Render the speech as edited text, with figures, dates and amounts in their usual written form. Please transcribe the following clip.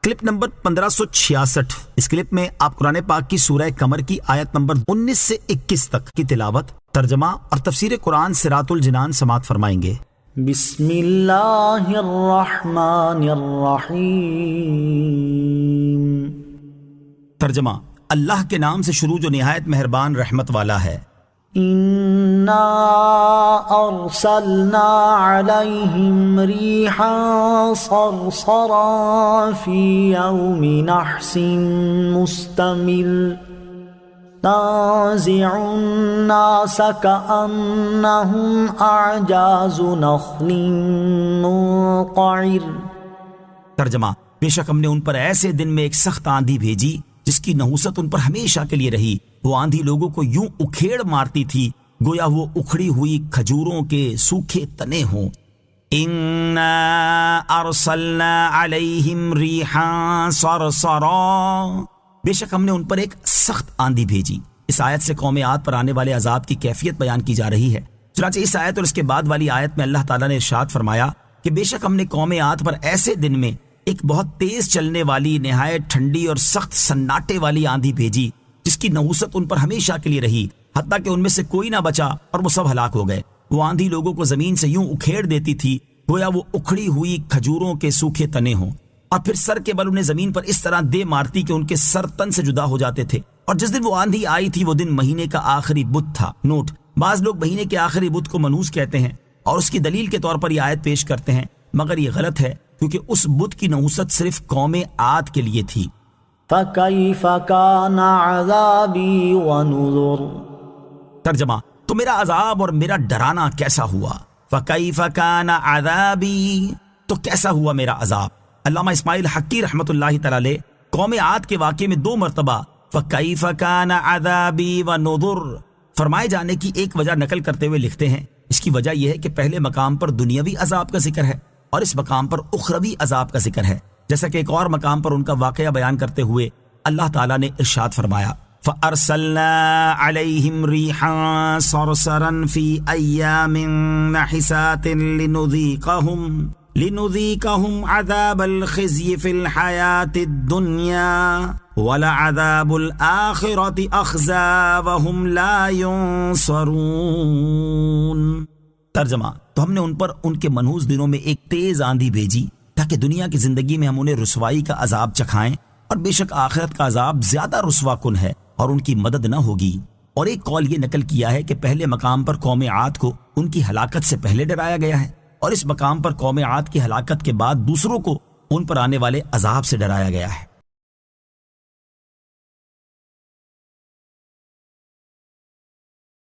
Clip number 1566۔ اس clip میں آپ قرآن پاک کی سورہ قمر کی آیت نمبر 19 سے 21 تک کی تلاوت، ترجمہ اور تفسیر قرآن صراط الجنان سماعت فرمائیں گے۔ بسم اللہ الرحمن الرحیم۔ ترجمہ، اللہ کے نام سے شروع جو نہایت مہربان رحمت والا ہے۔ انا ارسلنا علیہم ریحا صرصرا فی یوم نحس مستمر نازع الناس کأنہم اعجاز نخل منقعر۔ ترجمہ، بے شک ہم نے ان پر ایسے دن میں ایک سخت آندھی بھیجی جس کی نحوست ان پر ہمیشہ کے لیے رہی۔ وہ آندھی لوگوں کو یوں اکھیڑ مارتی تھی گویا وہ اکھڑی ہوئی کھجوروں کے سوکھے تنے ہوں۔ اِنَّا أَرْسَلْنَا عَلَيْهِمْ رِيحًا صَرْصَرًا، بے شک ہم نے ان پر ایک سخت آندھی بھیجی۔ اس آیت سے قوم عاد پر آنے والے عذاب کی کیفیت بیان کی جا رہی ہے۔ چنانچہ اس آیت اور اس کے بعد والی آیت میں اللہ تعالیٰ نے ارشاد فرمایا کہ بے شک ہم نے قوم عاد پر ایسے دن میں ایک بہت تیز چلنے والی، نہایت ٹھنڈی اور سخت سناٹے والی آندھی بھیجی جس کی نحوست ان پر ہمیشہ کے لیے رہی، حتیٰ کہ ان میں سے کوئی نہ بچا اور وہ سب ہلاک ہو گئے۔ وہ آندھی لوگوں کو زمین سے یوں اکھیڑ دیتی تھی گویا وہ اکھڑی ہوئی کھجوروں کے سوکھے تنے ہوں، اور پھر سر کے بل انہیں زمین پر اس طرح دے مارتی کہ ان کے سر تن سے جدا ہو جاتے تھے۔ اور جس دن وہ آندھی آئی تھی وہ دن مہینے کا آخری بدھ تھا۔ نوٹ: بعض لوگ مہینے کے آخری بدھ کو منوس کہتے ہیں اور اس کی دلیل کے طور پر یہ آیت پیش کرتے ہیں، مگر یہ غلط ہے کیونکہ اس بدھ کی نحوست صرف قوم عاد کے لیے تھی۔ فَكَيْفَ كَانَ عَذَابِي وَنُذُرِ۔ ترجمہ، تو میرا عذاب اور میرا ڈرانا کیسا ہوا۔ فَكَيْفَ كَانَ عَذَابِي، تو کیسا ہوا میرا عذاب۔ علامہ اسماعیل حقی رحمۃ اللہ تعالی علیہ قوم عاد کے واقعے میں 2 مرتبہ فَكَيْفَ كَانَ عَذَابِي وَنُذُرِ فرمائے جانے کی ایک وجہ نقل کرتے ہوئے لکھتے ہیں، اس کی وجہ یہ ہے کہ پہلے مقام پر دنیاوی عذاب کا ذکر ہے اور اس مقام پر اخروی عذاب کا ذکر ہے، جیسا کہ ایک اور مقام پر ان کا واقعہ بیان کرتے ہوئے اللہ تعالیٰ نے ارشاد فرمایا فَأَرْسَلْنَا عَلَيْهِمْ رِيحًا صَرْصَرًا فِي أَيَّامٍ نَحِسَاتٍ لِنُذِيقَهُمْ عَذَابَ الْخِزْيِ فِي الْحَيَاةِ الدُّنْيَا وَلَعَذَابُ الْآخِرَةِ أَخْزَىٰ وَهُمْ لَا يُنصَرُونَ۔ ترجمہ، تو ہم نے ان پر ان کے منحوس دنوں میں ایک تیز آندھی بھیجی تاکہ دنیا کی زندگی میں ہم انہیں رسوائی کا عذاب چکھائیں، اور بے شک آخرت کا عذاب زیادہ رسوا کن ہے اور ان کی مدد نہ ہوگی۔ اور ایک قول یہ نقل کیا ہے کہ پہلے مقام پر قوم عاد کو ان کی ہلاکت سے پہلے ڈرایا گیا ہے، اور اس مقام پر قوم عاد کی ہلاکت کے بعد دوسروں کو ان پر آنے والے عذاب سے ڈرایا گیا ہے۔